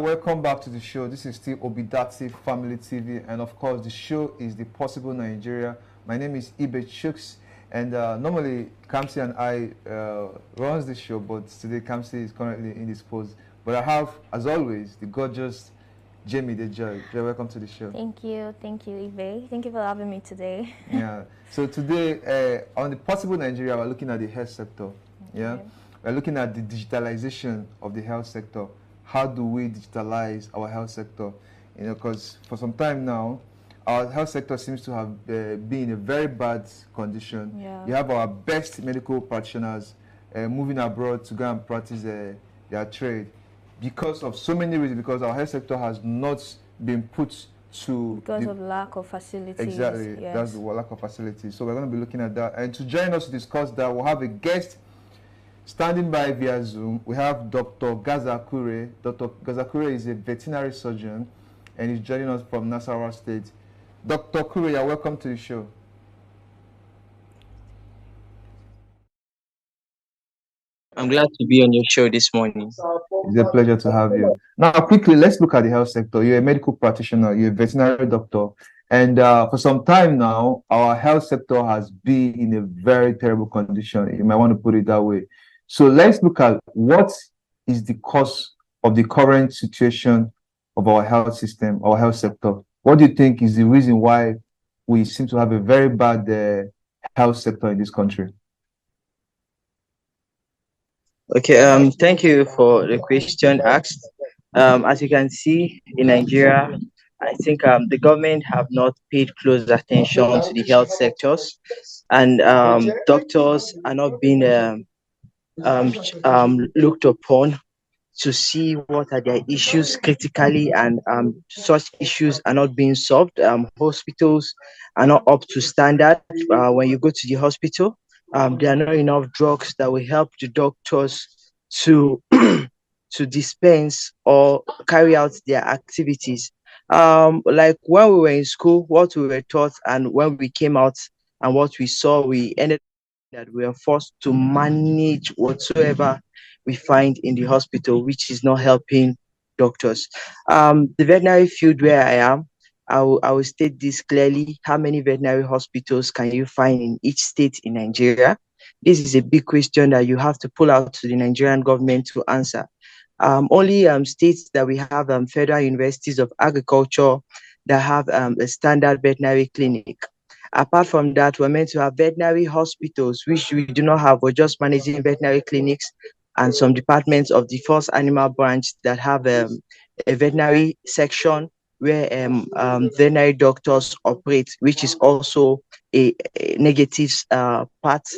welcome back to the show. This is still Obidati Family TV, and of course, the show is The Possible Nigeria. My name is Ibe Chuks, and normally Kamsi and I runs the show, but today Kamsi is currently indisposed. But I have, as always, the gorgeous Jamie the Judge. Welcome to the show. Thank you, Ibe. Thank you for having me today. Yeah. So today, on The Possible Nigeria, we're looking at the health sector. Okay. Yeah. We're looking at the digitalization of the health sector. How do we digitalize our health sector? You know, because for some time now, our health sector seems to have been in a very bad condition. Yeah. You have our best medical practitioners moving abroad to go and practice their trade because of so many reasons, because our health sector has not been put to... Because of lack of facilities. Exactly, yes. That's the lack of facilities. So we're going to be looking at that. And to join us to discuss that, we'll have a guest standing by via Zoom. We have Dr. Gazakure. Dr. Gazakure is a veterinary surgeon and he's joining us from Nasarawa State. Dr. Kure, you're welcome to the show. I'm glad to be on your show this morning. It's a pleasure to have you. Now, quickly, let's look at the health sector. You're a medical practitioner, you're a veterinary doctor, and for some time now, our health sector has been in a very terrible condition. You might want to put it that way. So let's look at what is the cause of the current situation of our health system, our health sector. What do you think is the reason why we seem to have a very bad health sector in this country? Okay, thank you for the question asked. As you can see in Nigeria, I think the government have not paid close attention to the health sectors, and doctors are not being looked upon to see what are their issues critically, and such issues are not being solved. Hospitals are not up to standard. When you go to the hospital, there are not enough drugs that will help the doctors to to dispense or carry out their activities. Like when we were in school, what we were taught, and when we came out and what we saw, we ended that we are forced to manage whatsoever we find in the hospital, which is not helping doctors. The veterinary field where I am, I will state this clearly. How many veterinary hospitals can you find in each state in Nigeria? This is a big question that you have to pull out to the Nigerian government to answer. Only states that we have federal universities of agriculture that have a standard veterinary clinic. Apart from that, we're meant to have veterinary hospitals, which we do not have. We're just managing veterinary clinics and some departments of the first animal branch that have a veterinary section where veterinary doctors operate, which is also a negative part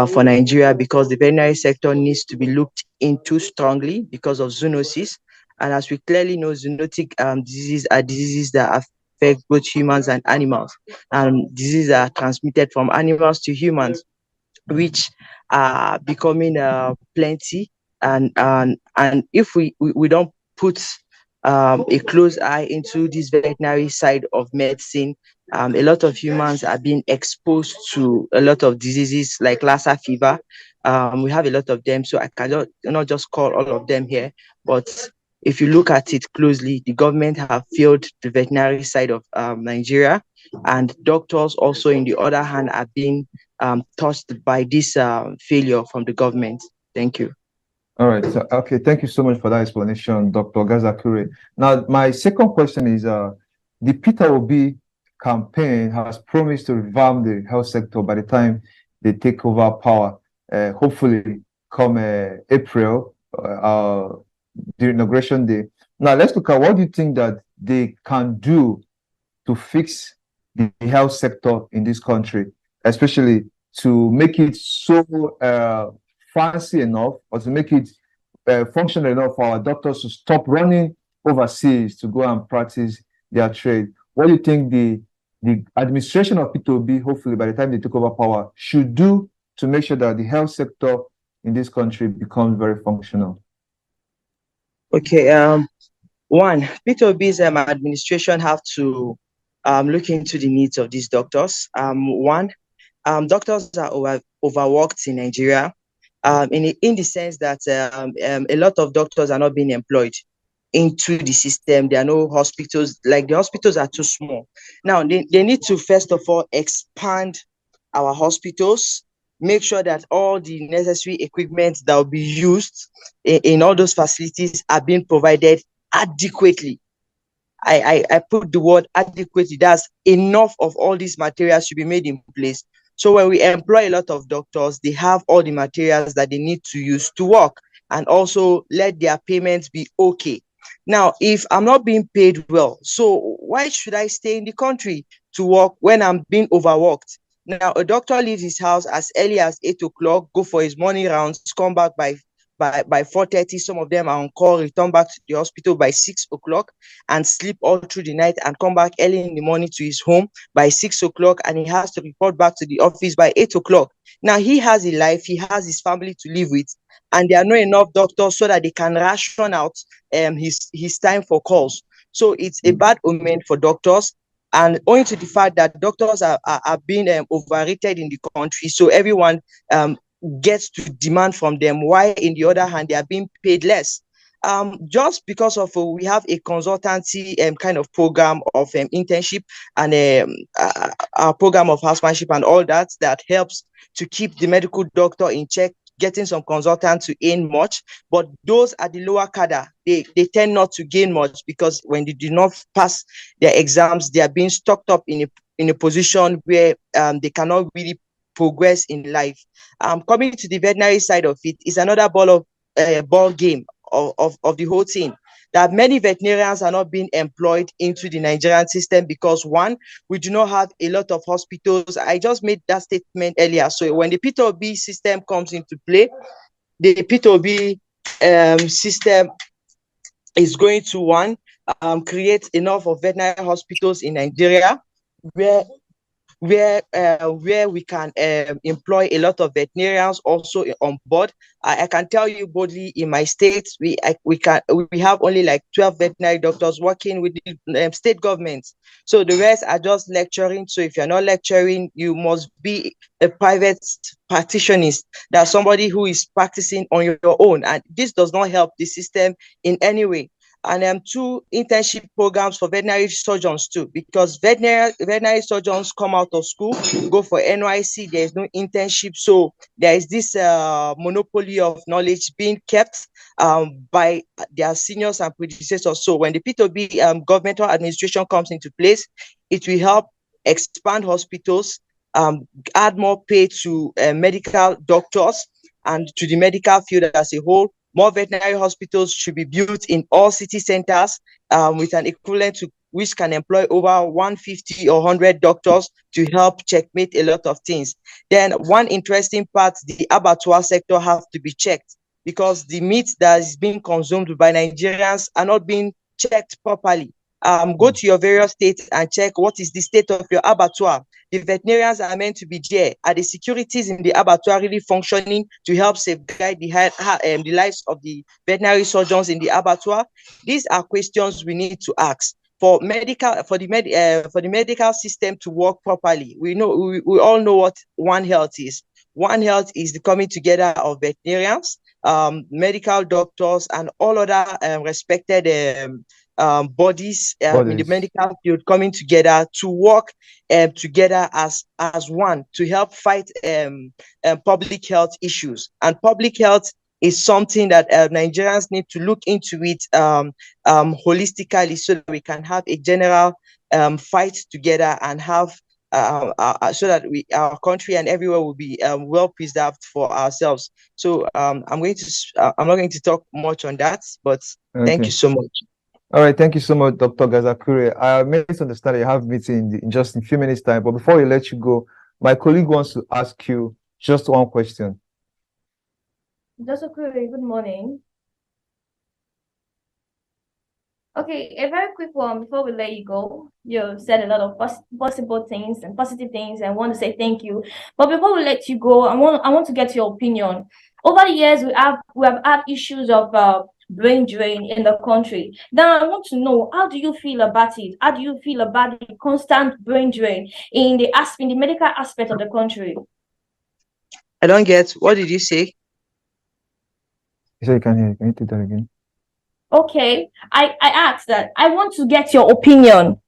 for Nigeria, because the veterinary sector needs to be looked into strongly because of zoonosis. And as we clearly know, zoonotic diseases are diseases that affect both humans and animals. Diseases are transmitted from animals to humans, which are becoming plenty. And if we don't put a close eye into this veterinary side of medicine, a lot of humans are being exposed to a lot of diseases like Lassa fever. We have a lot of them, so I cannot not just call all of them here. But if you look at it closely, the government have failed the veterinary side of Nigeria, and doctors also, in the other hand, are being touched by this failure from the government. Thank you. All right. So, okay. Thank you so much for that explanation, Dr. Gazakure. Now, my second question is, the Peter Obi campaign has promised to revamp the health sector by the time they take over power, hopefully come April, the inauguration day. Now, let's look at what do you think that they can do to fix the health sector in this country, especially to make it so fancy enough, or to make it functional enough for our doctors to stop running overseas to go and practice their trade. What do you think the administration of P2B, hopefully by the time they took over power, should do to make sure that the health sector in this country becomes very functional? Okay, one, P2B's administration have to look into the needs of these doctors. Doctors are overworked in Nigeria. In the sense that a lot of doctors are not being employed. into the system. There are no hospitals, like the hospitals are too small. Now, they need to, first of all, expand our hospitals, make sure that all the necessary equipment that will be used in all those facilities are being provided adequately. I put the word adequately. That's enough of all these materials to be made in place. So when we employ a lot of doctors, they have all the materials that they need to use to work, and also let their payments be okay. Now, if I'm not being paid well, so why should I stay in the country to work when I'm being overworked? Now, a doctor leaves his house as early as 8 o'clock, go for his morning rounds, come back by 4:30. Some of them are on call, return back to the hospital by 6 o'clock, and sleep all through the night, and come back early in the morning to his home by 6 o'clock, and he has to report back to the office by 8 o'clock. Now he has a life, he has his family to live with, and there are not enough doctors so that they can ration out his time for calls. So it's a bad omen for doctors. And owing to the fact that doctors are being overrated in the country, so everyone gets to demand from them, why in the other hand they are being paid less. Just because of we have a consultancy kind of program of internship, and a program of housemanship and all that, that helps to keep the medical doctor in check, getting some consultants to earn much. But those at the lower cadre, they tend not to gain much, because when they do not pass their exams, they are being stocked up in a position where they cannot really progress in life. Coming to the veterinary side of it is another ball game of the whole thing, that many veterinarians are not being employed into the Nigerian system because, one, we do not have a lot of hospitals. I just made that statement earlier. So when the P2B system comes into play, the P2B system is going to, one, create enough of veterinary hospitals in Nigeria where we can employ a lot of veterinarians also on board. I can tell you boldly, in my state, we have only like 12 veterinary doctors working with the state governments. So the rest are just lecturing. So if you're not lecturing, you must be a private practitionist, that's somebody who is practicing on your own, and this does not help the system in any way. And two internship programs for veterinary surgeons too, because veterinary surgeons come out of school, go for NYC, there is no internship, so there is this monopoly of knowledge being kept by their seniors and predecessors. So when the P2B governmental administration comes into place, it will help expand hospitals, add more pay to medical doctors and to the medical field as a whole. More veterinary hospitals should be built in all city centers with an equivalent to which can employ over 150 or 100 doctors to help checkmate a lot of things. Then one interesting part, the abattoir sector have to be checked, because the meat that is being consumed by Nigerians are not being checked properly. Go to your various states and check what is the state of your abattoir. The veterinarians are meant to be there. Are the securities in the abattoir really functioning to help safeguard the lives of the veterinary surgeons in the abattoir? These are questions we need to ask. For the medical system to work properly, we all know what One Health is. One Health is the coming together of veterinarians, medical doctors, and all other respected bodies in the medical field coming together to work together as one to help fight public health issues. And public health is something that Nigerians need to look into it holistically, so that we can have a general fight together and have so that our country and everywhere will be well preserved for ourselves. So I'm not going to talk much on that, but thank you so much. All right, thank you so much, Dr. Gazakure. I may understand you have a meeting in just a few minutes' time, but before we let you go, my colleague wants to ask you just one question. Dr. Kure, good morning. Okay, a very quick one before we let you go. You said a lot of possible things and positive things, and I want to say thank you. But before we let you go, I want to get your opinion. Over the years, we have had issues of brain drain in the country. Now, I want to know, how do you feel about it? How do you feel about the constant brain drain in the medical aspect of the country? I don't get. What did you say? You said you can hear. Can you take that again? Okay, I asked that. I want to get your opinion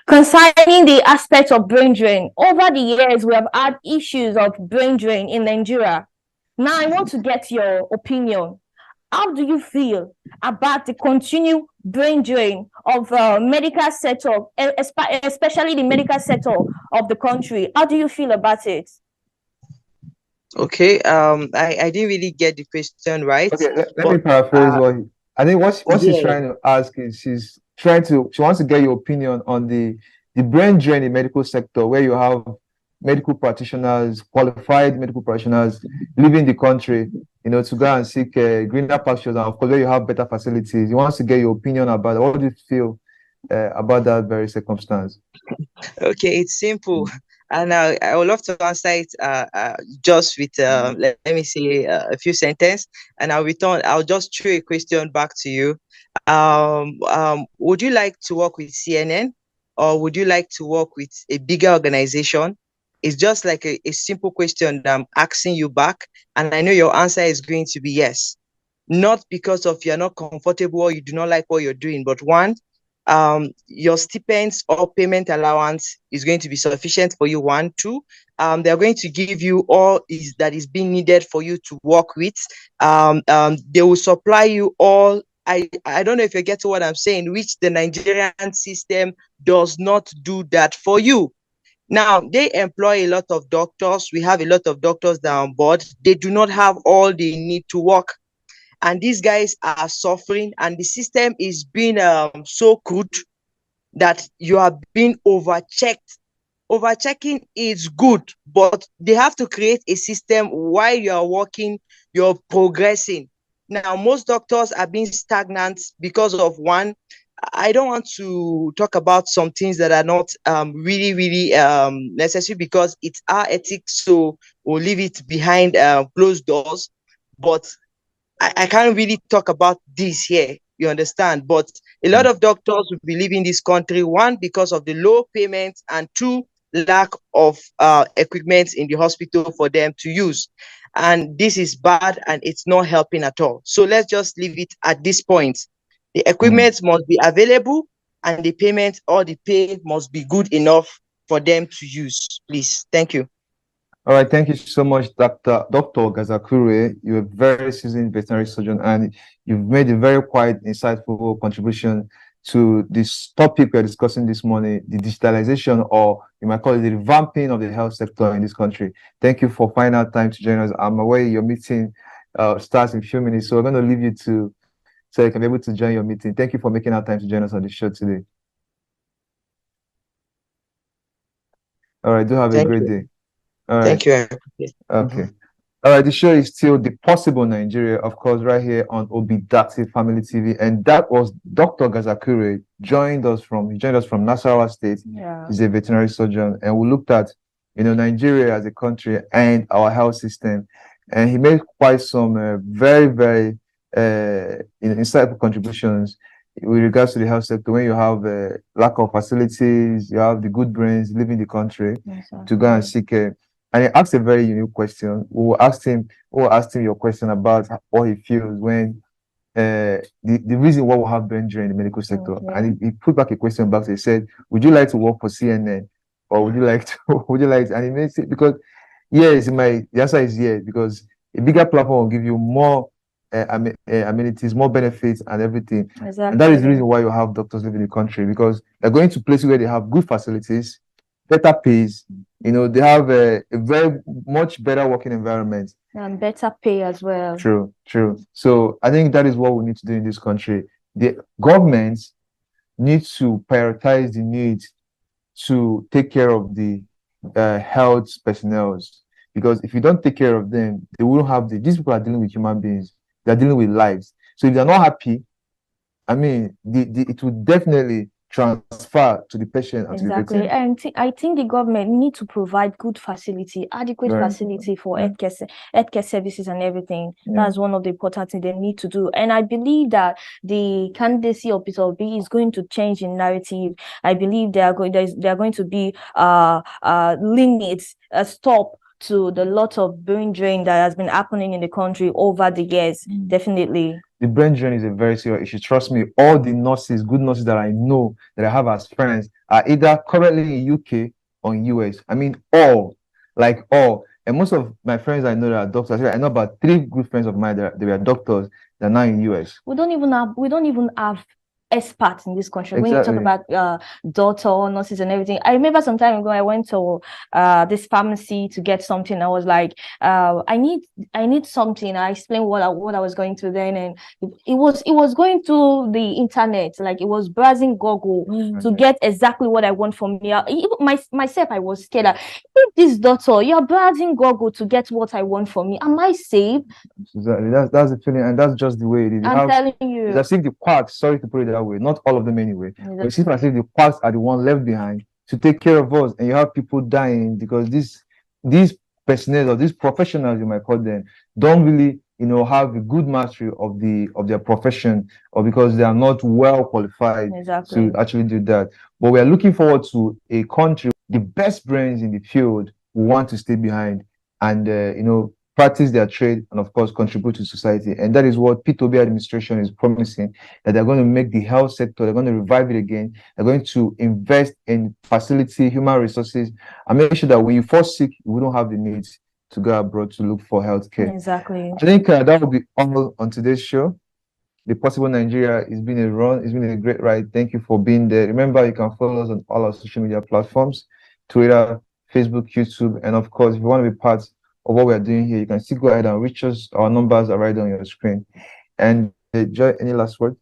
concerning the aspect of brain drain. Over the years, we have had issues of brain drain in Nigeria. Now, I want to get your opinion. How do you feel about the continued brain drain of medical sector, especially the medical sector of the country? How do you feel about it? Okay, I didn't really get the question right, Okay, let me but paraphrase I think what she's yeah. trying to ask is she wants to get your opinion on the brain drain in medical sector where you have medical practitioners, qualified medical practitioners leaving the country, to go and seek greener pastures, and of course where you have better facilities. He wants to get your opinion about it. What do you feel about that very circumstance? Okay, it's simple, and I would love to answer it just with let me say a few sentences, and I'll return. I'll just throw a question back to you. Would you like to work with CNN, or would you like to work with a bigger organization? It's just like a simple question that I'm asking you back, and I know your answer is going to be yes. Not because of you're not comfortable or you do not like what you're doing, but one, your stipends or payment allowance is going to be sufficient for you. One, two, they're going to give you all that is being needed for you to work with. They will supply you all. I don't know if you get to what I'm saying, which the Nigerian system does not do that for you. Now, they employ a lot of doctors. We have a lot of doctors that are on board. They do not have all they need to work, and these guys are suffering, and the system is being so crude that you are being overchecked. Overchecking is good, but they have to create a system while you are working, you're progressing. Now, most doctors are being stagnant because of one. I don't want to talk about some things that are not really necessary because it's our ethics, so we'll leave it behind closed doors. But I can't really talk about this here, you understand? But a lot of doctors will be leaving this country, one, because of the low payments, and two, lack of equipment in the hospital for them to use. And this is bad and it's not helping at all. So let's just leave it at this point. The equipment must be available and the payment or the pay must be good enough for them to use. Please. Thank you. All right, thank you so much, Dr. Gazakure. You're a very seasoned veterinary surgeon, and you've made a very quite insightful contribution to this topic we're discussing this morning, the digitalization, or you might call it the revamping of the health sector in this country. Thank you for finding out time to join us. I'm aware your meeting starts in a few minutes, so we're going to leave you so you can be able to join your meeting. Thank you for making our time to join us on the show today. All right, do have a great day. All right. Thank you. Okay. All right. The show is still The Possible Nigeria, of course, right here on Obidati Family TV. And that was Dr. Gazakure he joined us from Nasarawa State. Yeah. He's a veterinary surgeon. And we looked at, Nigeria as a country and our health system. And he made quite some very, very insightful contributions with regards to the health sector. When you have lack of facilities, you have the good brains leaving the country to go and seek care. And he asked a very unique question. We asked him your question about what he feels when the reason why we have brain drain in the medical sector. Okay. And he put back a question back. He said, would you like to work for CNN? Or would you like to, and he makes it because yes, the answer is yes, because a bigger platform will give you more amenities, more benefits and everything. Exactly. And that is the reason why you have doctors living in the country, because they're going to places where they have good facilities, better pays, they have a very much better working environment. And better pay as well. True. So I think that is what we need to do in this country. The government needs to prioritize the need to take care of the health personnel, because if you don't take care of them, they won't have these people are dealing with human beings, they're dealing with lives. So if they're not happy, I mean, it will definitely transfer to the patient and exactly. to the And I think the government need to provide good facility, adequate facility for healthcare services and everything. That's one of the important things they need to do. And I believe that the candidacy of Peter Obi is going to change the narrative. I believe they are going to be limits, stop to the lot of brain drain that has been happening in the country over the years. Definitely. The brain drain is a very serious issue. Trust me, all the nurses, good nurses that I know, that I have as friends, are either currently in UK or in US. I mean, all. And most of my friends I know that are doctors. I know about 3 good friends of mine that they were doctors. They're now in US. We don't even have experts in this country. When you talk about doctor, nurses and everything. I remember some time ago I went to this pharmacy to get something. I was like, I need something. I explained what I was going through then, and it was going to the internet, like it was browsing Google to get exactly what I want from me. Even myself, I was scared that if this doctor, you're browsing Google to get what I want from me, am I safe? Exactly. That's the feeling, and that's just the way it is. I'm telling you. It's as if the quacks, sorry to put it that way, not all of them anyway, but it's as if the quacks are the one left behind to take care of us, and you have people dying because these personnel or these professionals, you might call them, don't really have a good mastery of their profession, or because they are not well qualified to actually do that. But we are looking forward to a country, the best brains in the field who want to stay behind and practice their trade and of course contribute to society. And that is what P2B administration is promising, that they're going to make the health sector, they're going to revive it again, they're going to invest in facility, human resources, and make sure that when you fall sick, we don't have the needs to go abroad to look for healthcare. Exactly. I think that will be all on today's show. The Possible Nigeria has been a run. It's been a great ride. Thank you for being there. Remember, you can follow us on all our social media platforms, Twitter, Facebook, YouTube, and of course, if you want to be part of what we are doing here, you can still go ahead and reach us. Our numbers are right on your screen. And Joy, any last word?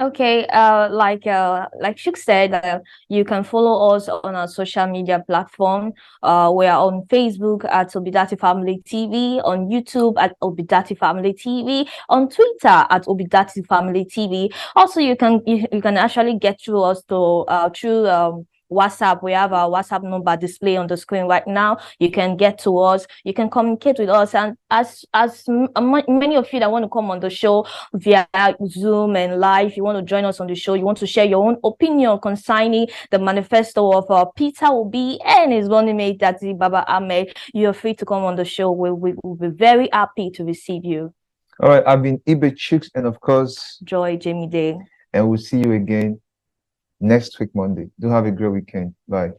Okay, like Shuk said, you can follow us on our social media platform. We are on Facebook at Obidati Family TV, on YouTube at Obidati Family TV, on Twitter at Obidati Family TV. Also, you can actually get through us to through WhatsApp. We have our WhatsApp number display on the screen right now. You can get to us, you can communicate with us, and as many of you that want to come on the show via Zoom and live, you want to join us on the show, you want to share your own opinion concerning the manifesto of Peter Obi and his running mate Daddy Baba Ahmed, you're free to come on the show. We'll be very happy to receive you. All right, I've been Ibe Chicks and of course Joy Jamie Day, and we'll see you again next week, Monday. Do have a great weekend. Bye.